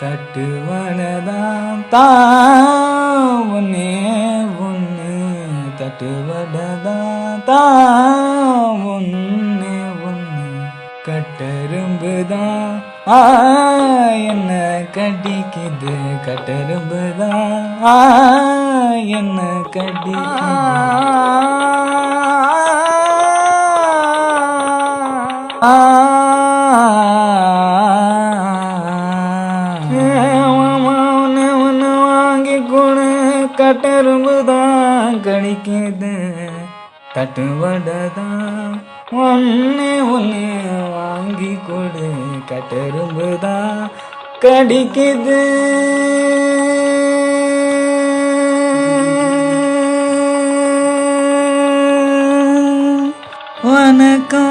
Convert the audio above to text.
தட்டுவடதான் தான் ஒன்னே ஒன்று, தட்டுவடதான் தான் ஒன்னே ஒன்று, கட்டெரும்புதான் என்ன கடிக்குது, கட்டெரும்புதான் என்ன கடிக்குது. வாங்கி கொடு, கட்டெரும்புதான் கடிக்குது, தட்டுவடதான் ஒன்னே ஒன்னே வாங்கி கொடு, கட்டெரும்புதான் கடிக்குது. வணக்கம்.